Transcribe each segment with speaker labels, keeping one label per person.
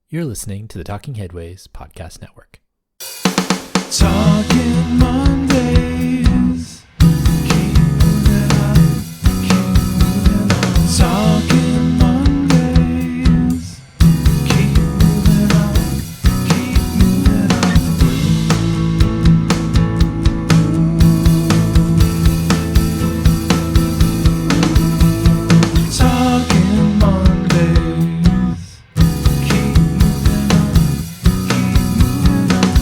Speaker 1: You're listening to the Talking Headways Podcast Network.
Speaker 2: Talking Mondays. Keep moving on. Keep moving on. Talking Mondays. Keep moving on. Keep moving on. Talking Mondays. Keep moving on. Keep moving on.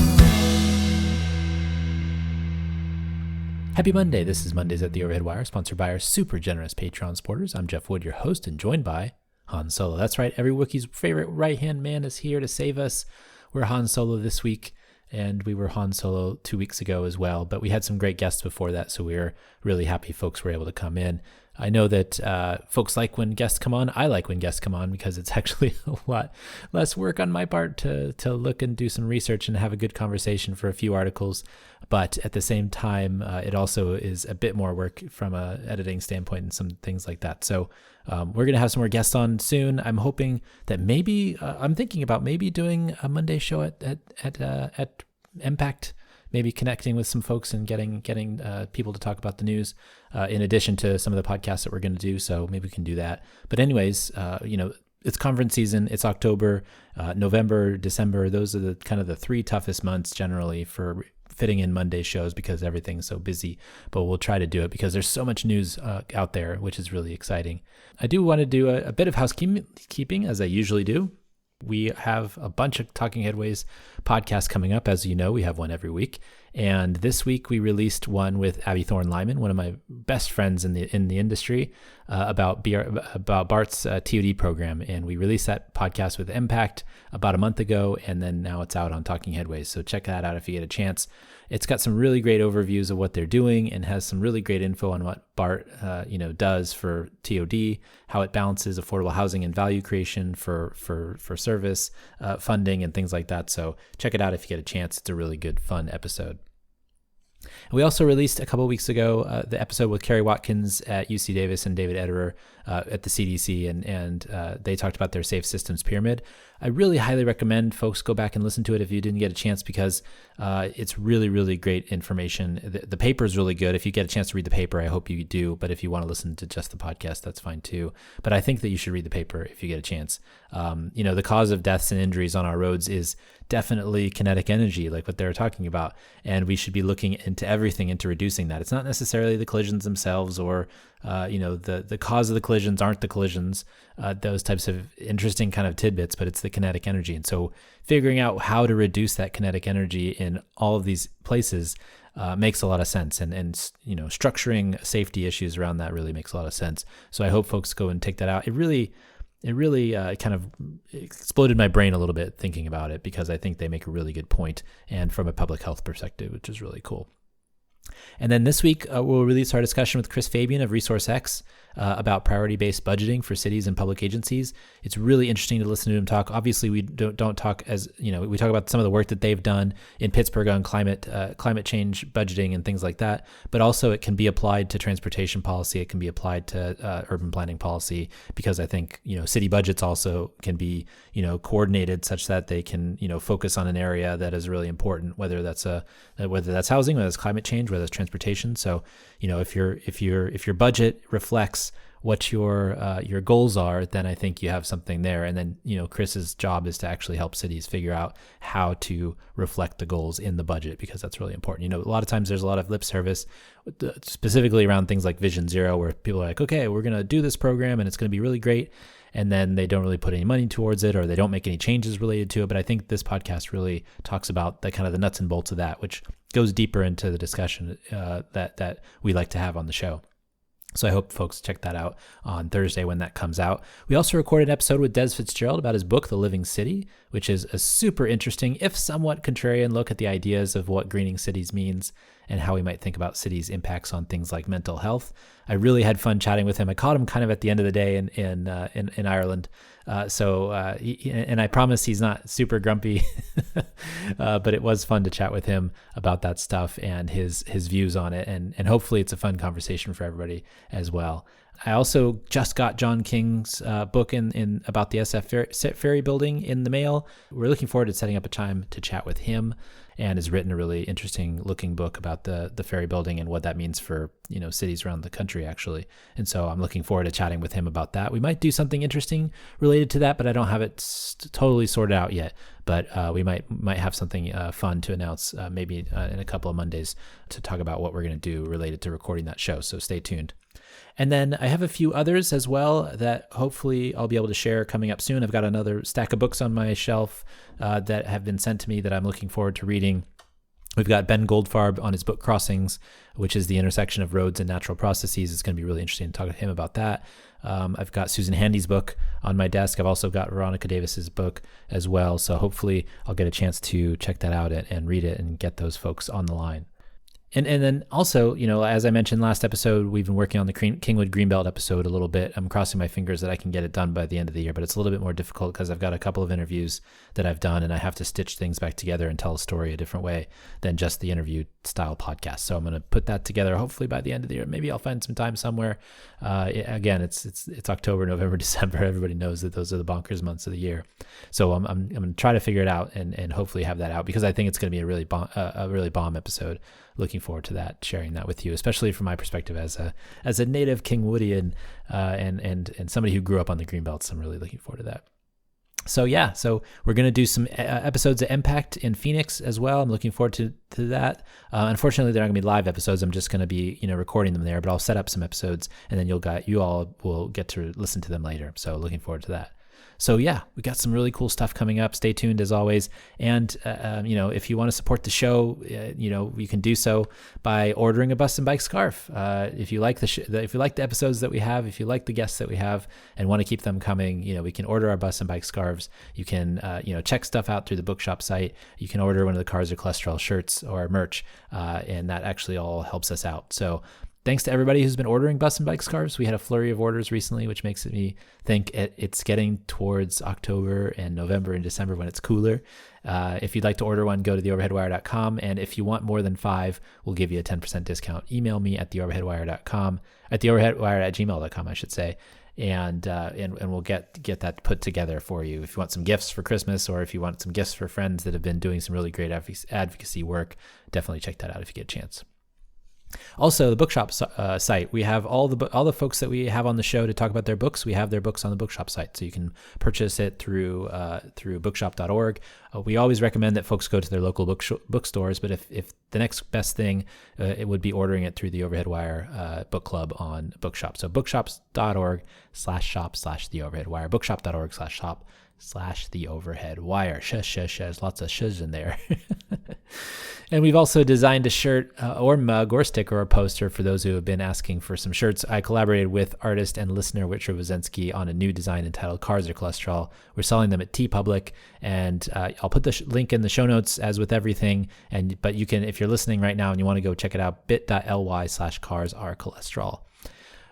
Speaker 1: Happy Monday. This is Mondays at the Overhead Wire, sponsored by our super generous Patreon supporters. I'm Jeff Wood, your host, and joined by Han Solo. That's right. Every Wookiee's favorite right-hand man is here to save us. We're Han Solo this week, and we were Han Solo 2 weeks ago as well, but we had some great guests before that, so we're really happy folks were able to come in. I know that folks like when guests come on. I like when guests come on because it's actually a lot less work on my part to look and do some research and have a good conversation for a few articles. But at the same time, it also is a bit more work from a editing standpoint and some things like that. So we're going to have some more guests on soon. I'm hoping that maybe I'm thinking about maybe doing a Monday show at Impact. Maybe connecting with some folks and getting people to talk about the news, in addition to some of the podcasts that we're going to do. So maybe we can do that. But anyways, it's conference season. It's October, November, December. Those are the kind of the three toughest months generally for fitting in Monday shows because everything's so busy. But we'll try to do it because there's so much news out there, which is really exciting. I do want to do a bit of housekeeping, as I usually do. We have a bunch of Talking Headways podcasts coming up. As you know, we have one every week. And this week we released one with Abby Thorne-Lyman, one of my best friends in the industry, about BART's TOD program. And we released that podcast with Impact about a month ago, and then now it's out on Talking Headways. So check that out if you get a chance. It's got some really great overviews of what they're doing and has some really great info on what BART does for TOD, how it balances affordable housing and value creation for service funding and things like that. So check it out if you get a chance. It's a really good, fun episode. We also released a couple of weeks ago the episode with Kerry Watkins at UC Davis and David Ederer at the CDC, and they talked about their safe systems pyramid. I really highly recommend folks go back and listen to it if you didn't get a chance because it's really, really great information. The paper is really good. If you get a chance to read the paper, I hope you do. But if you want to listen to just the podcast, that's fine too. But I think that you should read the paper if you get a chance. The cause of deaths and injuries on our roads is definitely kinetic energy, like what they're talking about. And we should be looking into everything into reducing that. It's not necessarily the collisions themselves or, the cause of the collisions aren't the collisions, those types of interesting kind of tidbits, but it's the kinetic energy. And so figuring out how to reduce that kinetic energy in all of these places makes a lot of sense. And structuring safety issues around that really makes a lot of sense. So I hope folks go and take that out. It really kind of exploded my brain a little bit thinking about it because I think they make a really good point and from a public health perspective, which is really cool. And then this week, we'll release our discussion with Chris Fabian of ResourceX about priority-based budgeting for cities and public agencies. It's really interesting to listen to him talk. Obviously, we don't talk as, we talk about some of the work that they've done in Pittsburgh on climate change budgeting and things like that, but also it can be applied to transportation policy. It can be applied to urban planning policy because I think, city budgets also can be, coordinated such that they can, focus on an area that is really important, whether that's housing, whether that's climate change, whether it's transportation. So, if your budget reflects what your goals are, then I think you have something there. And then, Chris's job is to actually help cities figure out how to reflect the goals in the budget, because that's really important. A lot of times there's a lot of lip service, specifically around things like Vision Zero, where people are like, okay, we're going to do this program and it's going to be really great. And then they don't really put any money towards it, or they don't make any changes related to it. But I think this podcast really talks about the kind of the nuts and bolts of that, which goes deeper into the discussion that we like to have on the show. So I hope folks check that out on Thursday when that comes out. We also recorded an episode with Des Fitzgerald about his book, The Living City, which is a super interesting, if somewhat contrarian look at the ideas of what greening cities means and how we might think about cities' impacts on things like mental health. I really had fun chatting with him. I caught him kind of at the end of the day in Ireland. And I promise he's not super grumpy, but it was fun to chat with him about that stuff and his views on it. And hopefully it's a fun conversation for everybody as well. I also just got John King's book in about the SF Ferry building in the mail. We're looking forward to setting up a time to chat with him, and has written a really interesting looking book about the ferry building and what that means for, cities around the country, actually. And so I'm looking forward to chatting with him about that. We might do something interesting related to that, but I don't have it totally sorted out yet. But we might have something fun to announce maybe in a couple of Mondays to talk about what we're going to do related to recording that show. So stay tuned. And then I have a few others as well that hopefully I'll be able to share coming up soon. I've got another stack of books on my shelf that have been sent to me that I'm looking forward to reading. We've got Ben Goldfarb on his book Crossings, which is the intersection of roads and natural processes. It's going to be really interesting to talk to him about that. I've got Susan Handy's book on my desk. I've also got Veronica Davis's book as well. So hopefully I'll get a chance to check that out and read it and get those folks on the line. And then also, as I mentioned last episode, we've been working on the Kingwood Greenbelt episode a little bit. I'm crossing my fingers that I can get it done by the end of the year, but it's a little bit more difficult because I've got a couple of interviews that I've done and I have to stitch things back together and tell a story a different way than just the interview style podcast. So I'm going to put that together hopefully by the end of the year. Maybe I'll find some time somewhere. Again, it's October, November, December. Everybody knows that those are the bonkers months of the year. So I'm going to try to figure it out and hopefully have that out, because I think it's going to be a really bomb episode. Looking forward to that, sharing that with you, especially from my perspective as a native Kingwoodian and somebody who grew up on the Greenbelt. So I'm really looking forward to that. So we're going to do some episodes of Impact in Phoenix as well. I'm looking forward to that. Unfortunately, they're not going to be live episodes. I'm just going to be recording them there, but I'll set up some episodes and then you all will get to listen to them later. So looking forward to that. So we got some really cool stuff coming up. Stay tuned as always. And, if you want to support the show, you can do so by ordering a Bus and Bike scarf. If you like if you like the episodes that we have, if you like the guests that we have and want to keep them coming, we can order our Bus and Bike scarves. You can, check stuff out through the bookshop site. You can order one of the Cars or Cholesterol shirts or merch. And that actually all helps us out. So thanks to everybody who's been ordering Bus and Bike scarves. We had a flurry of orders recently, which makes me think it's getting towards October and November and December when it's cooler. If you'd like to order one, go to theoverheadwire.com. And if you want more than 5, we'll give you a 10% discount. Email me at theoverheadwire.com, at theoverheadwire@gmail.com, I should say. And we'll get that put together for you. If you want some gifts for Christmas, or if you want some gifts for friends that have been doing some really great advocacy work, definitely check that out if you get a chance. Also, the bookshop site, we have all the folks that we have on the show to talk about their books. We have their books on the bookshop site, so you can purchase it through bookshop.org. We always recommend that folks go to their local bookstores, but if the next best thing, it would be ordering it through the Overhead Wire book club on Bookshop. So bookshops.org/shop/the Overhead Wire, bookshop.org/shop/the Overhead Wire. Shush. There's lots of shush in there. And we've also designed a shirt or mug or sticker or poster for those who have been asking for some shirts. I collaborated with artist and listener Richard Wozensky on a new design entitled Cars or Cholesterol. We're selling them at TeePublic, and I'll put the link in the show notes as with everything. But you can, if you're listening right now and you want to go check it out, bit.ly/carsarecholesterol.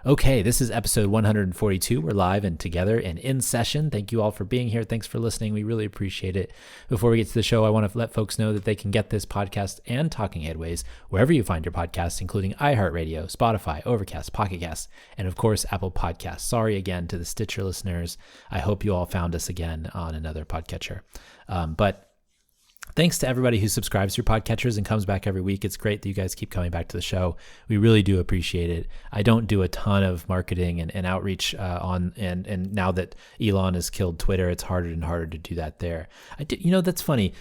Speaker 1: Okay, this is episode 142. We're live and together and in session. Thank you all for being here. Thanks for listening. We really appreciate it. Before we get to the show, I want to let folks know that they can get this podcast and Talking Headways wherever you find your podcasts, including iHeartRadio, Spotify, Overcast, Pocket Cast, and of course, Apple Podcasts. Sorry again to the Stitcher listeners. I hope you all found us again on another podcatcher. But thanks to everybody who subscribes through podcatchers and comes back every week. It's great that you guys keep coming back to the show. We really do appreciate it. I don't do a ton of marketing and outreach and now that Elon has killed Twitter, it's harder and harder to do that there. That's funny.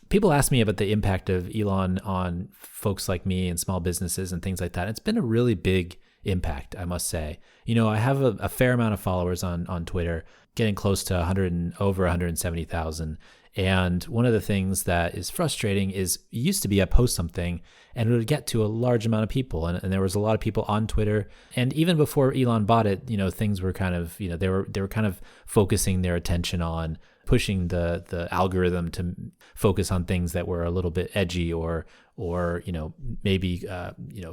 Speaker 1: People ask me about the impact of Elon on folks like me and small businesses and things like that. It's been a really big impact, I must say. I have a fair amount of followers on Twitter, getting close to over 170,000. And one of the things that is frustrating is it used to be I post something and it would get to a large amount of people. And there was a lot of people on Twitter. And even before Elon bought it, things were kind of, they were kind of focusing their attention on pushing the algorithm to focus on things that were a little bit edgy or maybe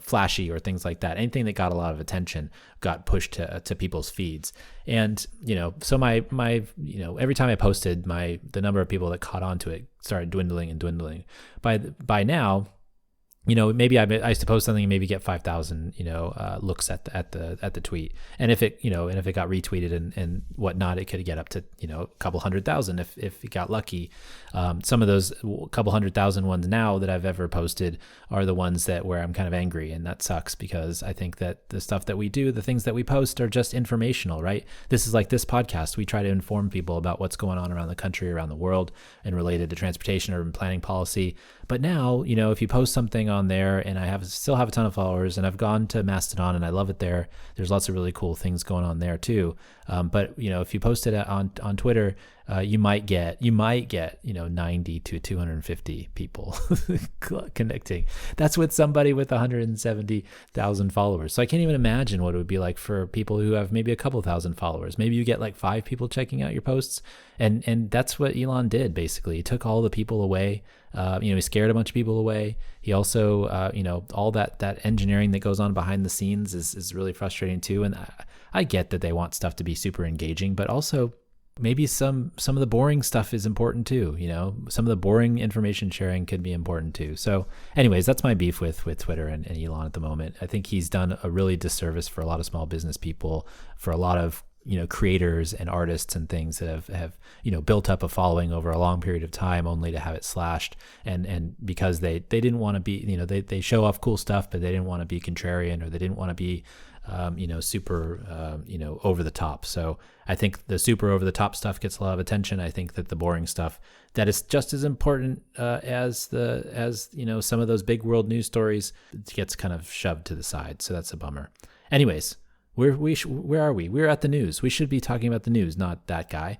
Speaker 1: flashy or things like that. Anything that got a lot of attention got pushed to people's feeds. And so my every time I posted, the number of people that caught on to it started dwindling. By now, maybe I used to post something and maybe get 5,000, looks at the tweet. And if it got retweeted and whatnot, it could get up to, a couple 100,000 if it got lucky. Some of those couple 100,000 ones now that I've ever posted are the ones where I'm kind of angry, and that sucks because I think that the stuff that we do, the things that we post are just informational, right? This is like this podcast. We try to inform people about what's going on around the country, around the world, and related to transportation, urban planning policy. But now, if you post something on there, and I still have a ton of followers, and I've gone to Mastodon and I love it there. There's lots of really cool things going on there too. But if you post it on Twitter, you might get 90 to 250 people connecting. That's with somebody with 170,000 followers. So I can't even imagine what it would be like for people who have maybe a couple thousand followers. Maybe you get like 5 people checking out your posts, and that's what Elon did basically. He took all the people away. He scared a bunch of people away. He also, all that engineering that goes on behind the scenes is really frustrating too. And I get that they want stuff to be super engaging, but also maybe some of the boring stuff is important too. Some of the boring information sharing could be important too. So anyways, that's my beef with Twitter and Elon at the moment. I think he's done a really disservice for a lot of small business people, for a lot of creators and artists and things that have built up a following over a long period of time only to have it slashed, and because they didn't want to be, they show off cool stuff, but they didn't want to be contrarian, or they didn't want to be super over the top. So I think the super over the top stuff gets a lot of attention. I think that the boring stuff that is just as important as some of those big world news stories gets kind of shoved to the side. So that's a bummer. Anyways, where are we? We're at the news. We should be talking about the news, not that guy.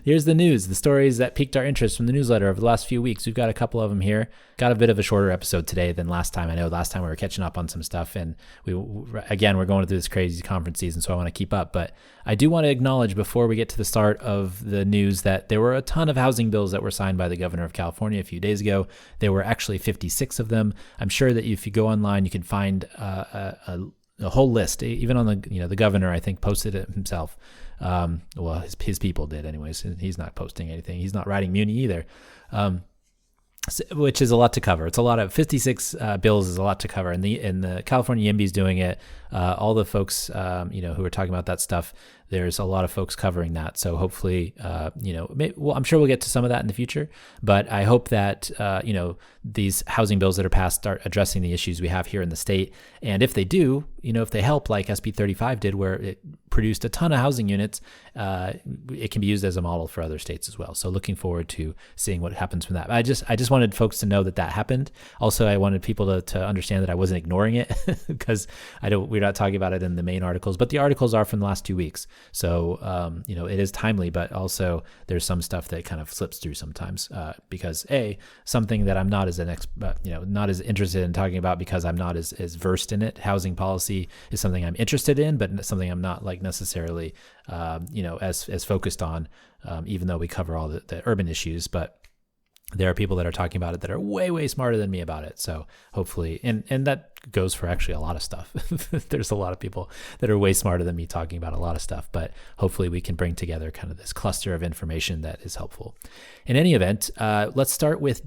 Speaker 1: Here's the news, the stories that piqued our interest from the newsletter over the last few weeks. We've got a couple of them here. Got a bit of a shorter episode today than last time. I know last time we were catching up on some stuff, and we're going through this crazy conference season, so I want to keep up. But I do want to acknowledge before we get to the start of the news that there were a ton of housing bills that were signed by the governor of California a few days ago. There were actually 56 of them. I'm sure that if you go online, you can find a whole list. Even on the governor, I think, posted it himself. His people did anyways. He's not posting anything. He's not writing Muni either, which is a lot to cover. It's a lot of 56 bills is a lot to cover. And the California YIMBY's doing it. All the folks, who are talking about that stuff, there's a lot of folks covering that. So hopefully, I'm sure we'll get to some of that in the future, but I hope that, these housing bills that are passed start addressing the issues we have here in the state. And if they do, if they help, like SB 35 did, where it produced a ton of housing units, it can be used as a model for other states as well. So looking forward to seeing what happens from that. I just wanted folks to know that happened. Also, I wanted people to understand that I wasn't ignoring it because we're not talking about it in the main articles, but the articles are from the last 2 weeks. So, it is timely, but also there's some stuff that kind of slips through sometimes, because something that I'm not as not as interested in talking about because I'm not as versed in it. Housing policy is something I'm interested in, but something I'm not necessarily, as focused on, even though we cover all the urban issues, but there are people that are talking about it that are way, way smarter than me about it. So hopefully, and that goes for actually a lot of stuff. There's a lot of people that are way smarter than me talking about a lot of stuff, but hopefully we can bring together kind of this cluster of information that is helpful. In any event, let's start with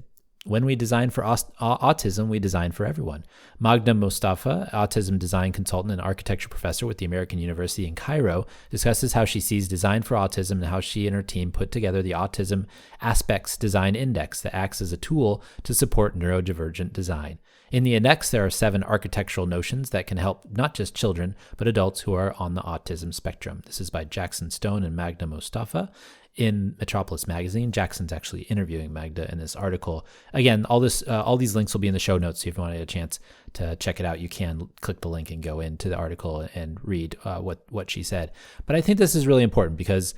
Speaker 1: when we design for autism, we design for everyone. Magda Mostafa, autism design consultant and architecture professor with the American University in Cairo, discusses how she sees design for autism and how she and her team put together the Autism Aspects Design Index that acts as a tool to support neurodivergent design. In the index, there are 7 architectural notions that can help not just children, but adults who are on the autism spectrum. This is by Jackson Stone and Magda Mostafa in Metropolis Magazine. Jackson's actually interviewing Magda in this article. Again, all these links will be in the show notes, so if you want to get a chance to check it out, you can click the link and go into the article and read what she said. But I think this is really important because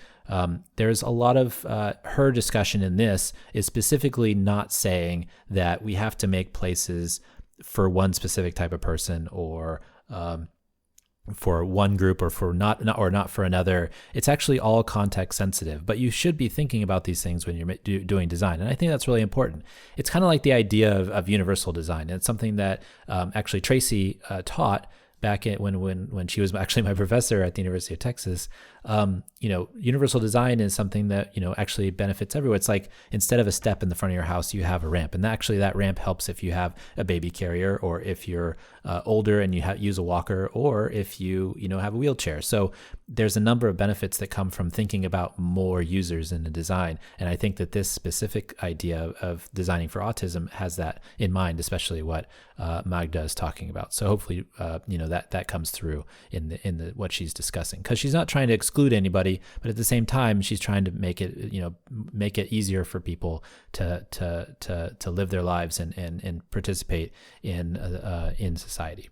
Speaker 1: there's a lot of her discussion in this is specifically not saying that we have to make places for one specific type of person or for one group or for not for another. It's actually all context sensitive, but you should be thinking about these things when you're doing design. And I think that's really important. It's kind of like the idea of universal design. And it's something that actually Tracy taught back when she was actually my professor at the University of Texas. universal design is something that, actually benefits everyone. It's like instead of a step in the front of your house, you have a ramp. And actually that ramp helps if you have a baby carrier, or if you're older and you use a walker, or if you, have a wheelchair. So there's a number of benefits that come from thinking about more users in the design. And I think that this specific idea of designing for autism has that in mind, especially what Magda is talking about. So hopefully, that comes through in the what she's discussing, because she's not trying to exclude anybody, but at the same time, she's trying to make it easier for people to live their lives and participate in society.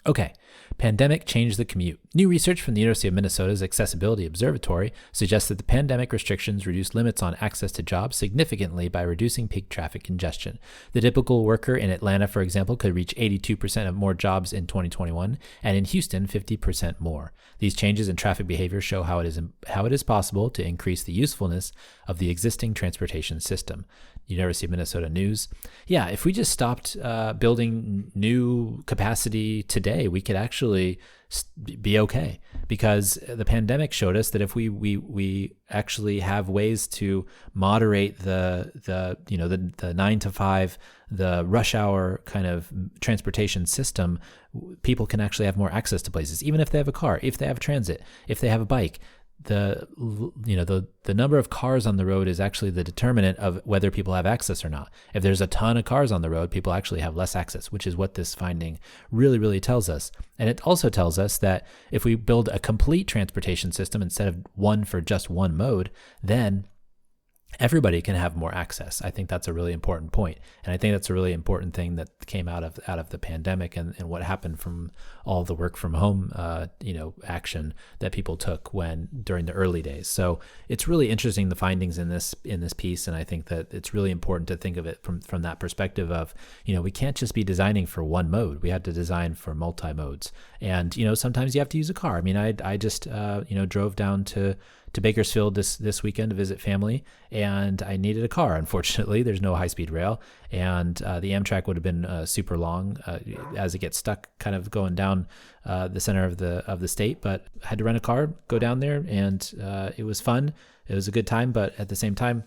Speaker 1: Okay, pandemic changed the commute. New research from the University of Minnesota's Accessibility Observatory suggests that the pandemic restrictions reduced limits on access to jobs significantly by reducing peak traffic congestion. The typical worker in Atlanta, for example, could reach 82% of more jobs in 2021, and in Houston, 50% more. These changes in traffic behavior show how it is possible to increase the usefulness of the existing transportation system. University of Minnesota News. Yeah, if we just stopped building new capacity today, we could actually be okay, because the pandemic showed us that if we actually have ways to moderate the 9 to 5, the rush hour kind of transportation system, people can actually have more access to places, even if they have a car, if they have transit, if they have a bike. The number of cars on the road is actually the determinant of whether people have access or not. If there's a ton of cars on the road, people actually have less access, which is what this finding really, really tells us. And it also tells us that if we build a complete transportation system instead of one for just one mode, then everybody can have more access. I think that's a really important point. And I think that's a really important thing that came out of the pandemic and what happened from all the work from home, action that people took during the early days. So it's really interesting, the findings in this piece. And I think that it's really important to think of it from that perspective of, we can't just be designing for one mode. We have to design for multi-modes. And, sometimes you have to use a car. I mean, I just, drove down to Bakersfield this weekend to visit family, and I needed a car. Unfortunately, there's no high-speed rail, and the Amtrak would have been super long as it gets stuck kind of going down the center of the state. But I had to rent a car, go down there, and it was fun. It was a good time, but at the same time,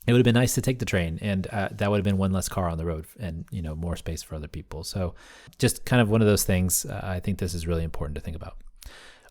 Speaker 1: it would have been nice to take the train, and that would have been one less car on the road and, more space for other people. So just kind of one of those things. I think this is really important to think about.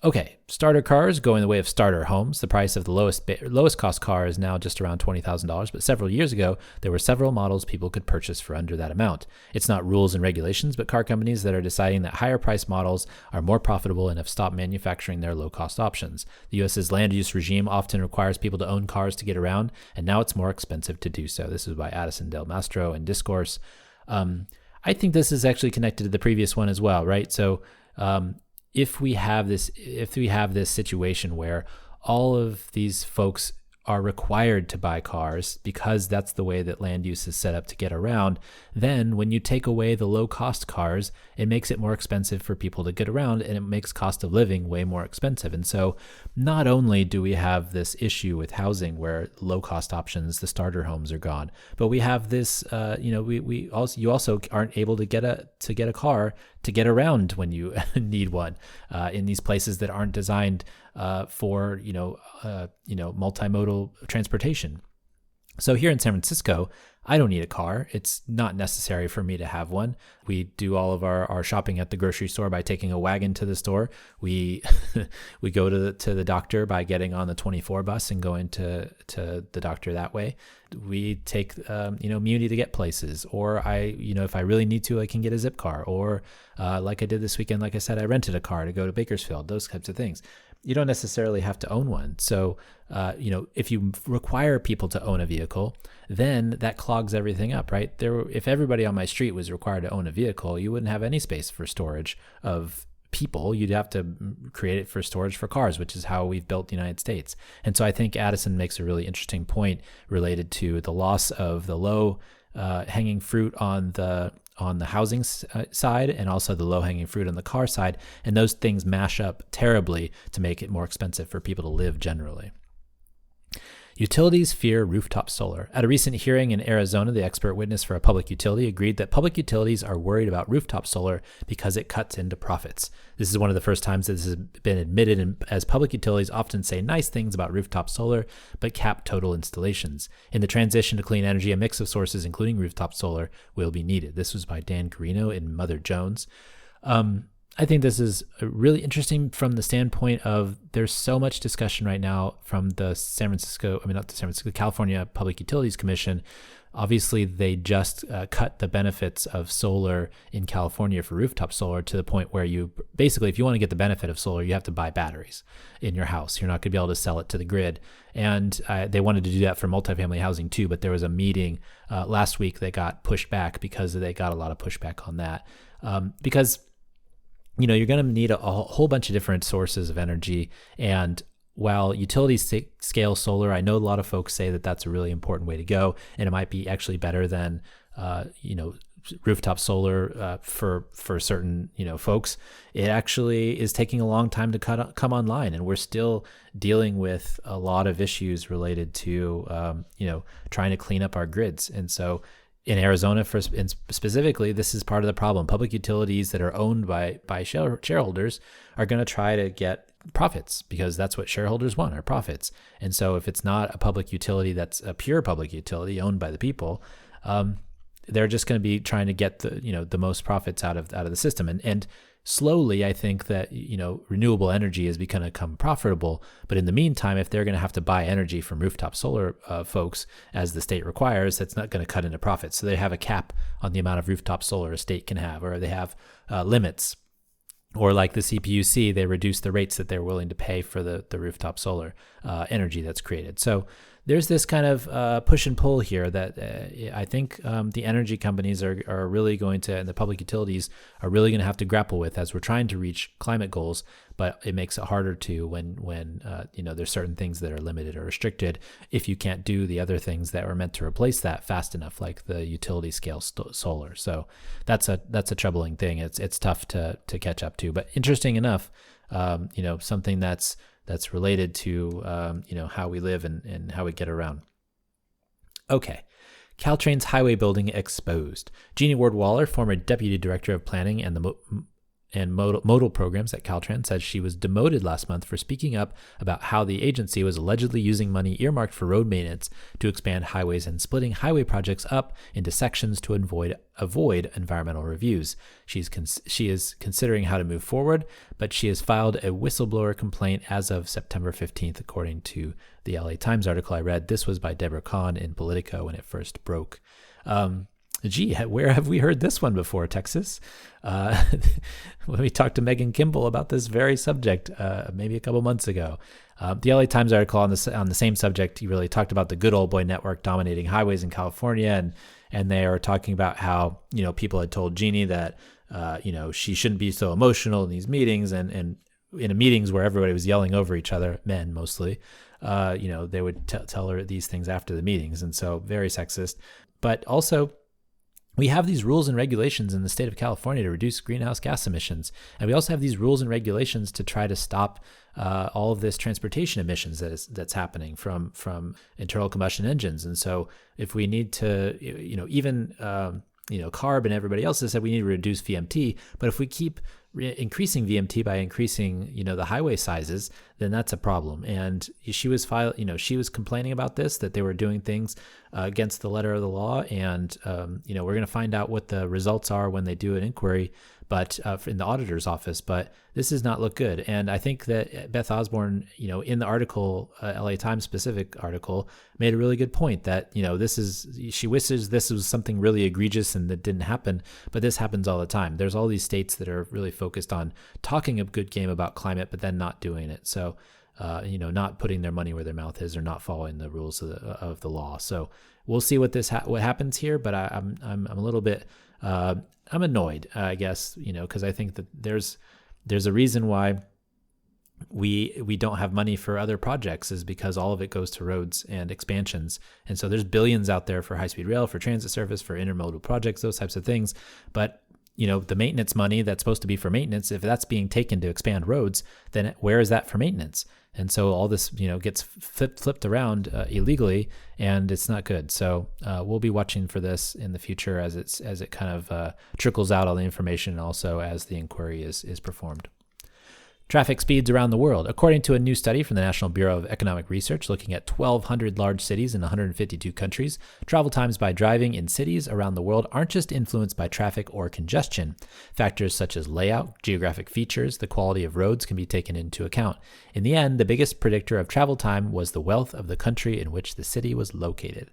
Speaker 1: Okay, starter cars going the way of starter homes. The price of the lowest cost car is now just around $20,000, but several years ago, there were several models people could purchase for under that amount. It's not rules and regulations, but car companies that are deciding that higher price models are more profitable and have stopped manufacturing their low cost options. The US's land use regime often requires people to own cars to get around, and now it's more expensive to do so. This is by Addison Del Mastro in Discourse. I think this is actually connected to the previous one as well, right? So, if we have this situation where all of these folks are required to buy cars because that's the way that land use is set up to get around, then when you take away the low cost cars, it makes it more expensive for people to get around, and it makes cost of living way more expensive. And so not only do we have this issue with housing where low cost options, the starter homes, are gone, but we have this, you also aren't able to get a car to get around when you need one in these places that aren't designed for multimodal transportation. So here in San Francisco, I don't need a car. It's not necessary for me to have one. We do all of our shopping at the grocery store by taking a wagon to the store. We we go to the doctor by getting on the 24 bus and going to the doctor that way. We take Muni to get places, or if I really need to, I can get a zip car, or like I did this weekend, like I said, I rented a car to go to Bakersfield, those types of things. You don't necessarily have to own one. So, if you require people to own a vehicle, then that clogs everything up, right? If everybody on my street was required to own a vehicle, you wouldn't have any space for storage of people. You'd have to create it for storage for cars, which is how we've built the United States. And so I think Addison makes a really interesting point related to the loss of the low hanging fruit on the housing side, and also the low-hanging fruit on the car side. And those things mash up terribly to make it more expensive for people to live generally. Utilities fear rooftop solar. At a recent hearing in Arizona, the expert witness for a public utility agreed that public utilities are worried about rooftop solar because it cuts into profits. This is one of the first times that this has been admitted, as public utilities often say nice things about rooftop solar, but cap total installations. In the transition to clean energy, a mix of sources, including rooftop solar, will be needed. This was by Dan Carino in Mother Jones. I think this is really interesting from the standpoint of there's so much discussion right now from the California Public Utilities Commission. Obviously, they just cut the benefits of solar in California for rooftop solar to the point where you basically, if you want to get the benefit of solar, you have to buy batteries in your house. You're not going to be able to sell it to the grid. And they wanted to do that for multifamily housing too, but there was a meeting last week that got pushed back because they got a lot of pushback on that. Because you're going to need a whole bunch of different sources of energy. And while utilities scale solar, I know a lot of folks say that that's a really important way to go. And it might be actually better than, rooftop solar for certain, folks. It actually is taking a long time to come online. And we're still dealing with a lot of issues related to, trying to clean up our grids. And so in Arizona, specifically, this is part of the problem. Public utilities that are owned by shareholders are going to try to get profits because that's what shareholders want, are profits. And so if it's not a public utility that's a pure public utility owned by the people, they're just going to be trying to get the most profits out of the system. And slowly, I think that, renewable energy is going to become profitable. But in the meantime, if they're going to have to buy energy from rooftop solar folks, as the state requires, that's not going to cut into profits. So they have a cap on the amount of rooftop solar a state can have, or they have limits. Or like the CPUC, they reduce the rates that they're willing to pay for the rooftop solar energy that's created. So there's this kind of push and pull here that I think the energy companies are really going to, and the public utilities are really going to have to grapple with as we're trying to reach climate goals. But it makes it harder to when there's certain things that are limited or restricted if you can't do the other things that were meant to replace that fast enough, like the utility scale solar. So that's a troubling thing. It's tough to catch up to. But interesting enough, something that's related to, how we live and how we get around. Okay. Caltrans highway building exposed. Jeannie Ward-Waller, former deputy director of planning and modal programs at Caltrans, said she was demoted last month for speaking up about how the agency was allegedly using money earmarked for road maintenance to expand highways and splitting highway projects up into sections to avoid environmental reviews. She is considering how to move forward, but she has filed a whistleblower complaint as of September 15th, according to the LA Times article I read. This was by Deborah Kahn in Politico when it first broke. Where have we heard this one before, Texas? When we talked to Megan Kimball about this very subject, maybe a couple months ago. The LA Times article on the same subject, he really talked about the good old boy network dominating highways in California, and they are talking about how people had told Jeannie that she shouldn't be so emotional in these meetings, and in meetings where everybody was yelling over each other, men mostly, they would tell her these things after the meetings, and so very sexist. But also, we have these rules and regulations in the state of California to reduce greenhouse gas emissions. And we also have these rules and regulations to try to stop all of this transportation emissions that's happening from internal combustion engines. And so if we need to, even CARB and everybody else has said we need to reduce VMT, but if we keep increasing VMT by increasing, the highway sizes, then that's a problem. And she was complaining about this, that they were doing things against the letter of the law. And, we're going to find out what the results are when they do an inquiry, but in the auditor's office. But this does not look good. And I think that Beth Osborne, in the article, LA Times specific article, made a really good point that, she wishes this was something really egregious and that didn't happen, but this happens all the time. There's all these states that are really focused on talking a good game about climate, but then not doing it. So, not putting their money where their mouth is or not following the rules of the law. So we'll see what happens here. But I'm a little bit, I'm annoyed, I guess, because I think that there's a reason why we don't have money for other projects, is because all of it goes to roads and expansions. And so there's billions out there for high-speed rail, for transit service, for intermodal projects, those types of things. But the maintenance money that's supposed to be for maintenance, if that's being taken to expand roads, then where is that for maintenance? And so all this, gets flipped around illegally, and it's not good. So we'll be watching for this in the future as it kind of trickles out all the information, and also as the inquiry is performed. Traffic speeds around the world. According to a new study from the National Bureau of Economic Research looking at 1,200 large cities in 152 countries, travel times by driving in cities around the world aren't just influenced by traffic or congestion. Factors such as layout, geographic features, the quality of roads can be taken into account. In the end, the biggest predictor of travel time was the wealth of the country in which the city was located.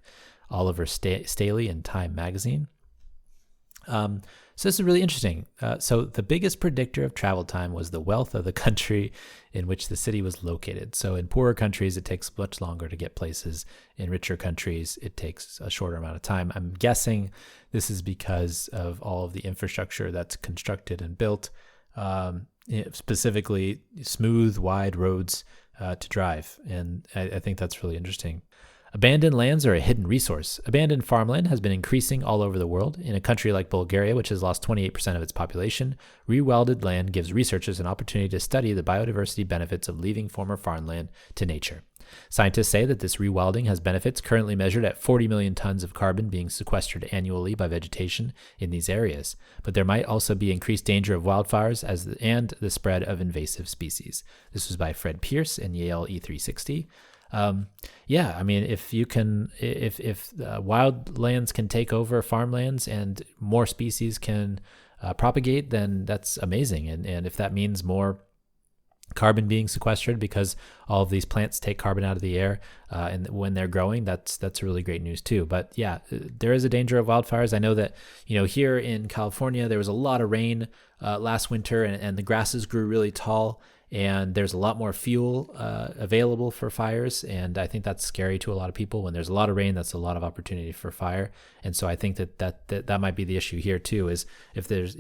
Speaker 1: Oliver Staley in Time magazine. So this is really interesting. So the biggest predictor of travel time was the wealth of the country in which the city was located. So in poorer countries, it takes much longer to get places. In richer countries, it takes a shorter amount of time. I'm guessing this is because of all of the infrastructure that's constructed and built, specifically smooth, wide roads to drive. And I think that's really interesting. Abandoned lands are a hidden resource. Abandoned farmland has been increasing all over the world. In a country like Bulgaria, which has lost 28% of its population, rewilded land gives researchers an opportunity to study the biodiversity benefits of leaving former farmland to nature. Scientists say that this rewilding has benefits currently measured at 40 million tons of carbon being sequestered annually by vegetation in these areas. But there might also be increased danger of wildfires and the spread of invasive species. This was by Fred Pierce in Yale E360. If wild lands can take over farmlands and more species can propagate, then that's amazing. And if that means more carbon being sequestered because all of these plants take carbon out of the air and when they're growing, that's really great news too. But yeah, there is a danger of wildfires. I know that, here in California, there was a lot of rain last winter and the grasses grew really tall. And there's a lot more fuel available for fires. And I think that's scary to a lot of people. When there's a lot of rain, that's a lot of opportunity for fire. And so I think that might be the issue here too, is if there's,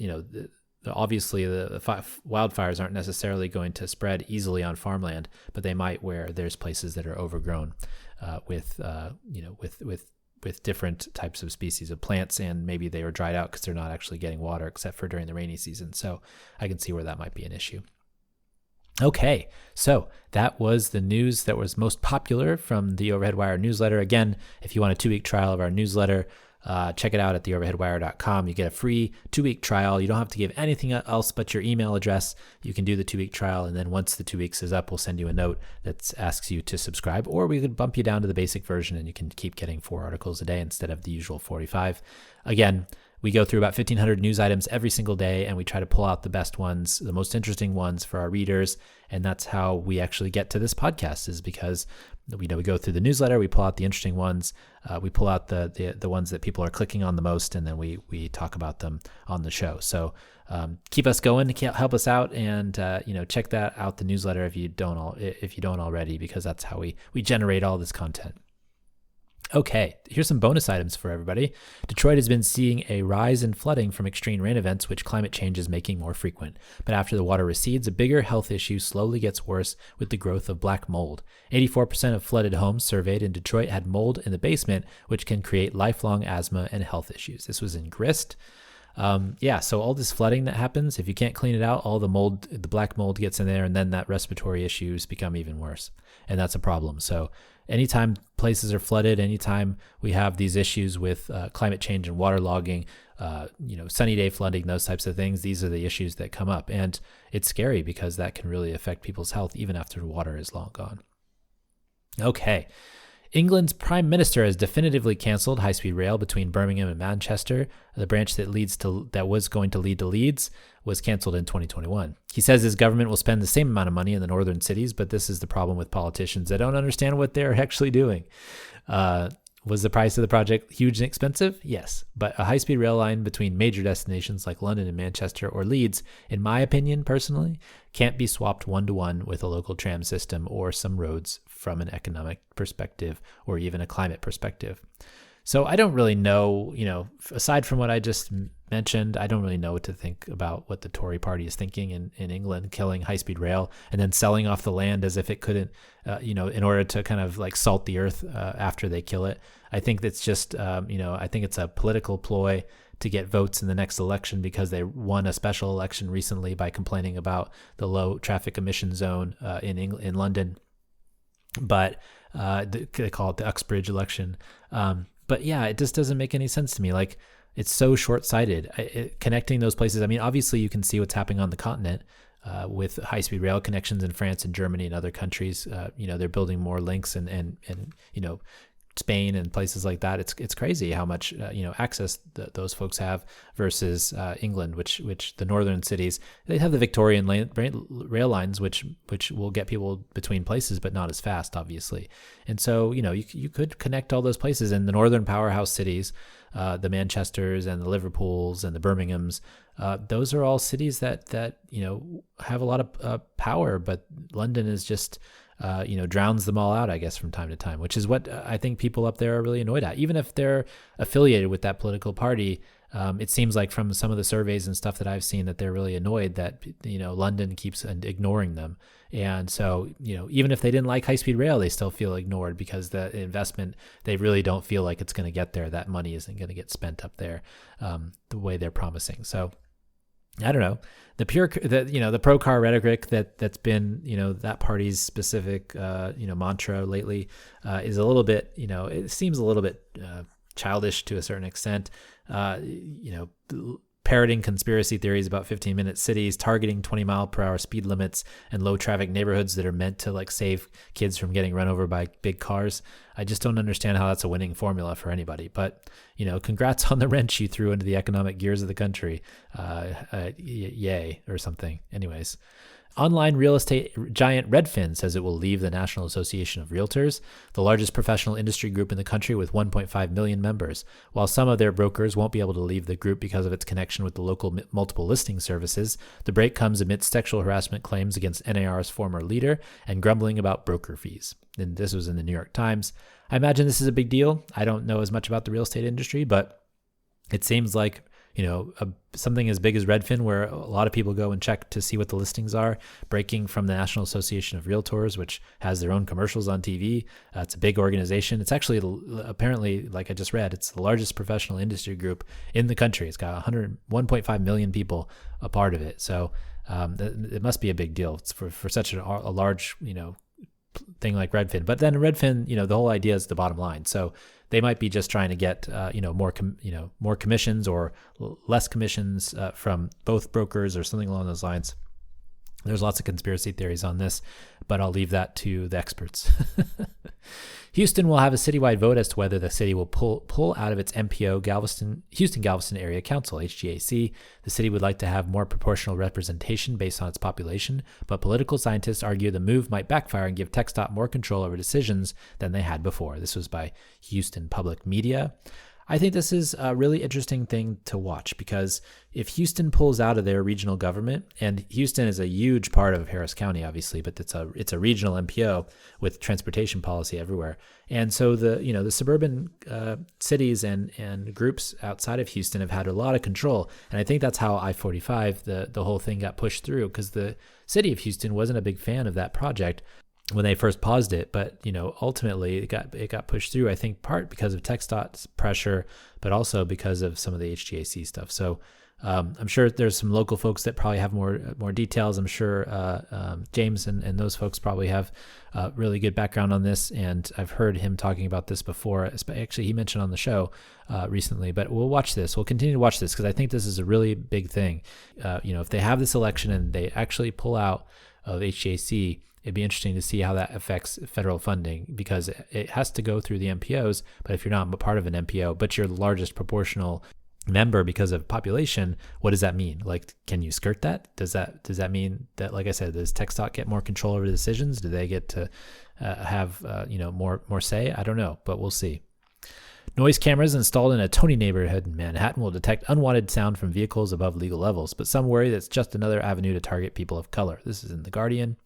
Speaker 1: obviously the wildfires aren't necessarily going to spread easily on farmland, but they might where there's places that are overgrown with different types of species of plants, and maybe they were dried out because they're not actually getting water except for during the rainy season. So I can see where that might be an issue. Okay, so that was the news that was most popular from the Overhead Wire newsletter. Again, if you want a 2-week trial of our newsletter, check it out at theoverheadwire.com. You get a free 2-week trial. You don't have to give anything else but your email address. You can do the 2-week trial, and then once the 2 weeks is up, we'll send you a note that asks you to subscribe, or we could bump you down to the basic version and you can keep getting 4 articles a day instead of the usual 45. Again, we go through about 1,500 news items every single day, and we try to pull out the best ones, the most interesting ones for our readers. And that's how we actually get to this podcast, is because we go through the newsletter, we pull out the interesting ones, we pull out the ones that people are clicking on the most, and then we talk about them on the show. So keep us going, help us out, and check that out, the newsletter, if you don't already, because that's how we generate all this content. Okay, here's some bonus items for everybody. Detroit has been seeing a rise in flooding from extreme rain events, which climate change is making more frequent. But after the water recedes, a bigger health issue slowly gets worse with the growth of black mold. 84% of flooded homes surveyed in Detroit had mold in the basement, which can create lifelong asthma and health issues. This was in Grist. So all this flooding that happens, if you can't clean it out, all the black mold gets in there, and then that respiratory issues become even worse. And that's a problem. So anytime places are flooded, anytime we have these issues with climate change and waterlogging, sunny day flooding, those types of things, these are the issues that come up. And it's scary because that can really affect people's health even after the water is long gone. Okay. England's Prime Minister has definitively canceled high-speed rail between Birmingham and Manchester. The branch that was going to lead to Leeds was canceled in 2021. He says his government will spend the same amount of money in the northern cities, but this is the problem with politicians that don't understand what they're actually doing. Was the price of the project huge and expensive? Yes, but a high-speed rail line between major destinations like London and Manchester or Leeds, in my opinion personally, can't be swapped one-to-one with a local tram system or some roads from an economic perspective or even a climate perspective. So I don't really know, aside from what I just mentioned, I don't really know what to think about what the Tory party is thinking in England, killing high-speed rail and then selling off the land as if it couldn't, in order to kind of like salt the earth after they kill it. I think that's just, I think it's a political ploy to get votes in the next election because they won a special election recently by complaining about the low traffic emission zone in London. but they call it the Uxbridge election. But yeah, it just doesn't make any sense to me. Like, it's so short-sighted. Connecting those places. I mean, obviously you can see what's happening on the continent with high-speed rail connections in France and Germany and other countries. They're building more links and Spain and places like that. It's crazy how much access those folks have versus England, which the northern cities, they have the Victorian rail lines, which will get people between places, but not as fast, obviously. And so you could connect all those places in the northern powerhouse cities, the Manchesters and the Liverpools and the Birminghams. Those are all cities that have a lot of power, but London is just drowns them all out, I guess, from time to time, which is what I think people up there are really annoyed at. Even if they're affiliated with that political party, it seems like from some of the surveys and stuff that I've seen that they're really annoyed that, London keeps ignoring them. And so, even if they didn't like high-speed rail, they still feel ignored because the investment, they really don't feel like it's going to get there. That money isn't going to get spent up there the way they're promising. So I don't know. The pro car rhetoric that's been, that party's specific, mantra lately is a little bit, it seems a little bit childish to a certain extent, parroting conspiracy theories about 15-minute cities, targeting 20-mile-per-hour speed limits and low traffic neighborhoods that are meant to like save kids from getting run over by big cars. I just don't understand how that's a winning formula for anybody. But, congrats on the wrench you threw into the economic gears of the country. Yay, or something. Anyways. Online real estate giant Redfin says it will leave the National Association of Realtors, the largest professional industry group in the country with 1.5 million members. While some of their brokers won't be able to leave the group because of its connection with the local multiple listing services, the break comes amidst sexual harassment claims against NAR's former leader and grumbling about broker fees. And this was in the New York Times. I imagine this is a big deal. I don't know as much about the real estate industry, but it seems like something as big as Redfin, where a lot of people go and check to see what the listings are, breaking from the National Association of Realtors, which has their own commercials on TV. It's a big organization. It's actually, apparently, like I just read, it's the largest professional industry group in the country. It's got 1.5 million people a part of it. So it must be a big deal for such a large, thing like Redfin. But then Redfin, the whole idea is the bottom line. So they might be just trying to get, more commissions or less commissions from both brokers or something along those lines. There's lots of conspiracy theories on this, but I'll leave that to the experts. Houston will have a citywide vote as to whether the city will pull out of its MPO Houston-Galveston Area Council, HGAC. The city would like to have more proportional representation based on its population, but political scientists argue the move might backfire and give TxDOT more control over decisions than they had before. This was by Houston Public Media. I think this is a really interesting thing to watch because if Houston pulls out of their regional government, and Houston is a huge part of Harris County, obviously, but it's a regional MPO with transportation policy everywhere. And so the suburban cities and groups outside of Houston have had a lot of control. And I think that's how I-45, the whole thing got pushed through, because the city of Houston wasn't a big fan of that project when they first paused it, but ultimately it got pushed through, I think, part because of TxDOT's pressure, but also because of some of the HGAC stuff. So I'm sure there's some local folks that probably have more details. I'm sure James and those folks probably have really good background on this, and I've heard him talking about this before. Actually, he mentioned on the show recently, but we'll watch this. We'll continue to watch this because I think this is a really big thing. If they have this election and they actually pull out of HGAC, it'd be interesting to see how that affects federal funding, because it has to go through the MPOs. But if you're not a part of an MPO, but you're the largest proportional member because of population, what does that mean? Like, can you skirt that? Does that mean that, like I said, does TxDOT get more control over the decisions? Do they get to have more say? I don't know, but we'll see. Noise cameras installed in a Tony neighborhood in Manhattan will detect unwanted sound from vehicles above legal levels, but some worry that's just another avenue to target people of color. This is in The Guardian.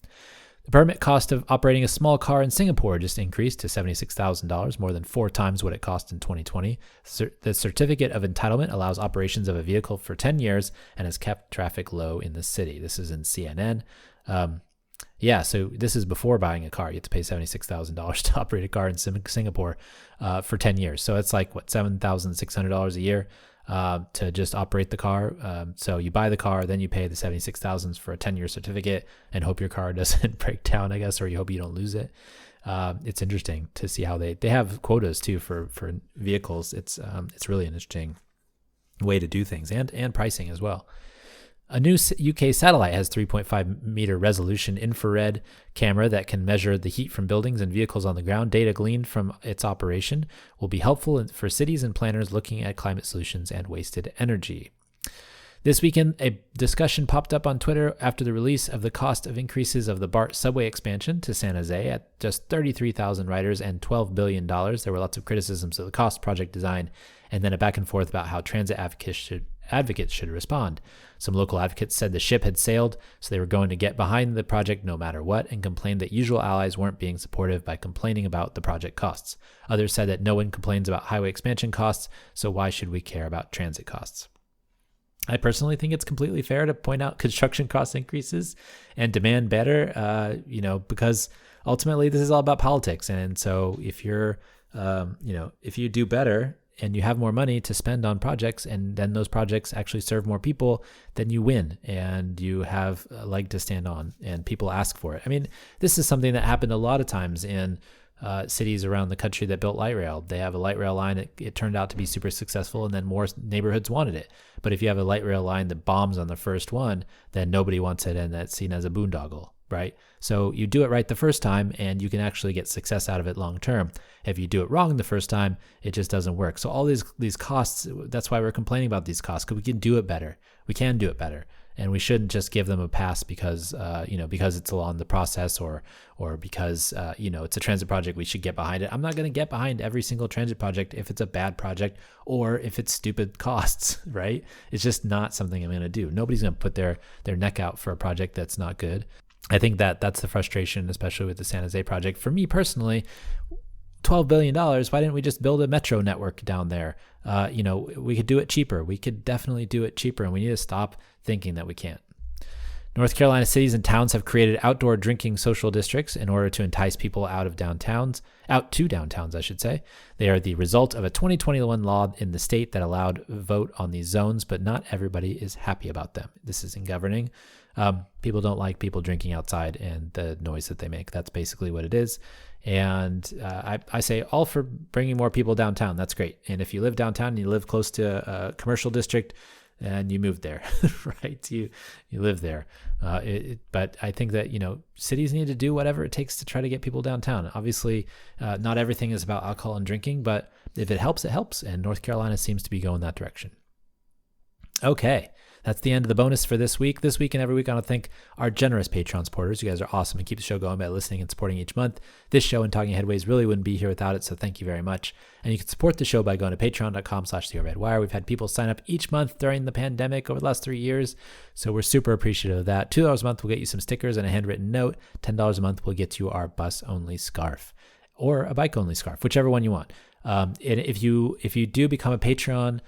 Speaker 1: The permit cost of operating a small car in Singapore just increased to $76,000, more than 4 times what it cost in 2020. The certificate of entitlement allows operations of a vehicle for 10 years and has kept traffic low in the city. This is in CNN. So this is before buying a car. You have to pay $76,000 to operate a car in Singapore for 10 years. So it's like, $7,600 a year to just operate the car. So you buy the car, then you pay the $76,000 for a 10-year certificate and hope your car doesn't break down, I guess, or you hope you don't lose it. It's interesting to see how they have quotas too for vehicles. It's really an interesting way to do things, and pricing as well. A new UK satellite has 3.5 meter resolution infrared camera that can measure the heat from buildings and vehicles on the ground. Data gleaned from its operation will be helpful for cities and planners looking at climate solutions and wasted energy. This weekend, a discussion popped up on Twitter after the release of the cost of increases of the BART subway expansion to San Jose at just 33,000 riders and $12 billion. There were lots of criticisms of the cost, project design, and then a back and forth about how transit advocates should respond. Some local advocates said the ship had sailed, so they were going to get behind the project no matter what, and complained that usual allies weren't being supportive by complaining about the project costs. Others said that no one complains about highway expansion costs, so why should we care about transit costs? I personally think it's completely fair to point out construction cost increases and demand better, because ultimately this is all about politics. And so if you're, if you do better and you have more money to spend on projects, and then those projects actually serve more people, then you win and you have a leg to stand on and people ask for it. I mean, this is something that happened a lot of times in cities around the country that built light rail. They have a light rail line. It turned out to be super successful, and then more neighborhoods wanted it. But if you have a light rail line that bombs on the first one, then nobody wants it, and that's seen as a boondoggle, right? So you do it right the first time, and you can actually get success out of it long term. If you do it wrong the first time, it just doesn't work. So all these costs, that's why we're complaining about these costs, because we can do it better. We can do it better. And we shouldn't just give them a pass because it's along the process or because it's a transit project. We should get behind it. I'm not going to get behind every single transit project if it's a bad project or if it's stupid costs, right? It's just not something I'm going to do. Nobody's going to put their neck out for a project that's not good. I think that's the frustration, especially with the San Jose project. For me personally, $12 billion, why didn't we just build a metro network down there? We could do it cheaper. We could definitely do it cheaper, and we need to stop thinking that we can't. North Carolina cities and towns have created outdoor drinking social districts in order to entice people out to downtowns, I should say. They are the result of a 2021 law in the state that allowed vote on these zones, but not everybody is happy about them. This is in governing. People don't like people drinking outside and the noise that they make. That's basically what it is. And I say all for bringing more people downtown. That's great. And if you live downtown and you live close to a commercial district and you moved there, right? You live there. But I think that, cities need to do whatever it takes to try to get people downtown. Obviously, not everything is about alcohol and drinking, but if it helps, it helps. And North Carolina seems to be going that direction. Okay. That's the end of the bonus for this week. This week and every week, I want to thank our generous Patreon supporters. You guys are awesome and keep the show going by listening and supporting each month. This show and Talking Headways really wouldn't be here without it, so thank you very much. And you can support the show by going to patreon.com/theoverheadwire. We've had people sign up each month during the pandemic over the last 3 years, so we're super appreciative of that. $2 a month will get you some stickers and a handwritten note. $10 a month will get you our bus-only scarf or a bike-only scarf, whichever one you want. And if you do become a Patreon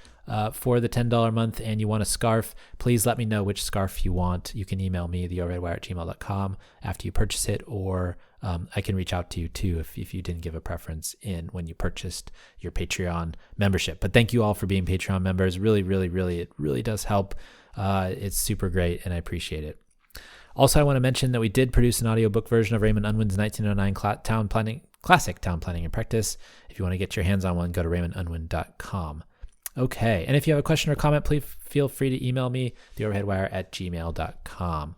Speaker 1: for the $10 a month and you want a scarf, please let me know which scarf you want. You can email me, theoverheadwire@gmail.com after you purchase it, or I can reach out to you too if you didn't give a preference in when you purchased your Patreon membership. But thank you all for being Patreon members. Really, really, really, it really does help. It's super great and I appreciate it. Also, I want to mention that we did produce an audiobook version of Raymond Unwin's 1909 classic Town Planning and Practice. If you want to get your hands on one, go to raymondunwin.com. Okay, and if you have a question or comment, please feel free to email me, theoverheadwire@gmail.com.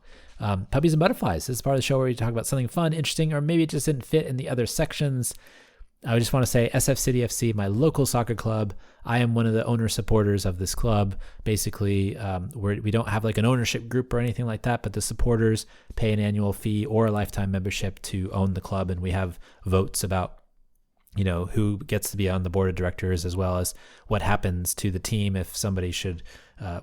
Speaker 1: Puppies and Butterflies. This is part of the show where we talk about something fun, interesting, or maybe it just didn't fit in the other sections. I just want to say SF City FC, my local soccer club. I am one of the owner supporters of this club. Basically, we don't have like an ownership group or anything like that, but the supporters pay an annual fee or a lifetime membership to own the club, and we have votes about who gets to be on the board of directors, as well as what happens to the team if somebody should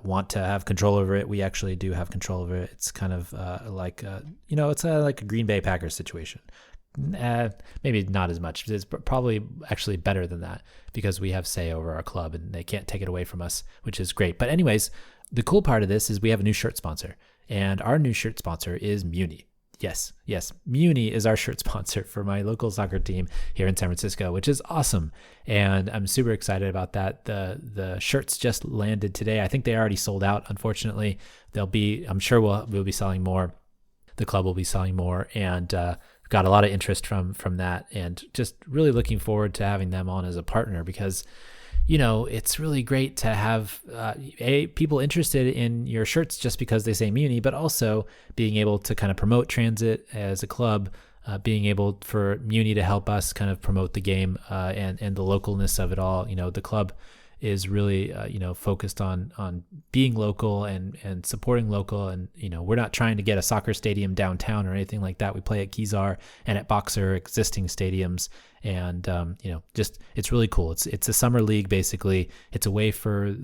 Speaker 1: want to have control over it. We actually do have control over it. It's kind of like a Green Bay Packers situation. Maybe not as much. It's probably actually better than that because we have say over our club and they can't take it away from us, which is great. But anyways, the cool part of this is we have a new shirt sponsor, and our new shirt sponsor is Muni. Yes. Muni is our shirt sponsor for my local soccer team here in San Francisco, which is awesome. And I'm super excited about that. The shirts just landed today. I think they already sold out. Unfortunately, I'm sure we'll be selling more. The club will be selling more. And got a lot of interest from that, and just really looking forward to having them on as a partner, because it's really great to have people interested in your shirts just because they say Muni, but also being able to kind of promote transit as a club, being able for Muni to help us kind of promote the game and the localness of it all. The club is really focused on being local and supporting local, and we're not trying to get a soccer stadium downtown or anything like that. We play at Kezar and at Boxer, existing stadiums, and just it's really cool. It's a summer league basically. It's a way for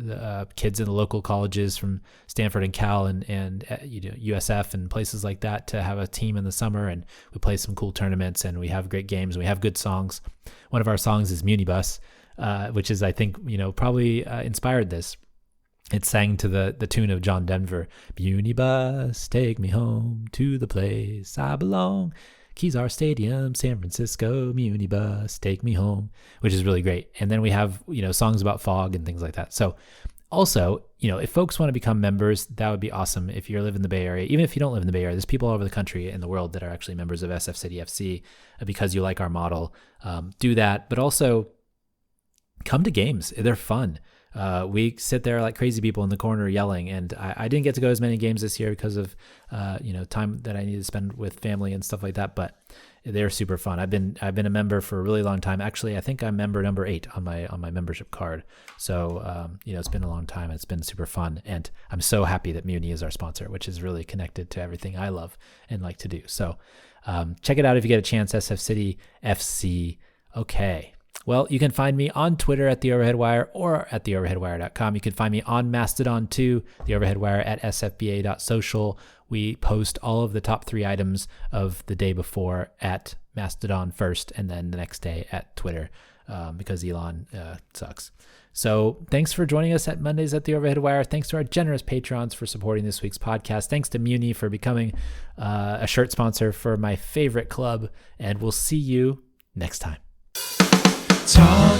Speaker 1: kids in the local colleges from Stanford and Cal and USF and places like that to have a team in the summer, and we play some cool tournaments, and we have great games, and we have good songs. One of our songs is Munibus, which is, I think, probably inspired this. It's sang to the tune of John Denver. Munibus, take me home to the place I belong. Kezar Stadium, San Francisco, Munibus, take me home, which is really great. And then we have, songs about fog and things like that. So also, if folks want to become members, that would be awesome. If you live in the Bay Area, even if you don't live in the Bay Area, there's people all over the country and the world that are actually members of SF City FC because you like our model. Do that, but also come to games. They're fun. We sit there like crazy people in the corner yelling, and I didn't get to go as many games this year because of time that I need to spend with family and stuff like that, but they're super fun. I've been a member for a really long time. Actually, I think I'm member number 8 on my membership card. So it's been a long time. It's been super fun, and I'm so happy that Muni is our sponsor, which is really connected to everything I love and like to do. So check it out if you get a chance. SF City FC. Okay. Well, you can find me on Twitter at The Overhead Wire or at theoverheadwire.com. You can find me on Mastodon too, The Overhead Wire at sfba.social. We post all of the top 3 items of the day before at Mastodon first, and then the next day at Twitter because Elon sucks. So thanks for joining us at Mondays at The Overhead Wire. Thanks to our generous patrons for supporting this week's podcast. Thanks to Muni for becoming a shirt sponsor for my favorite club, and we'll see you next time.
Speaker 2: Talk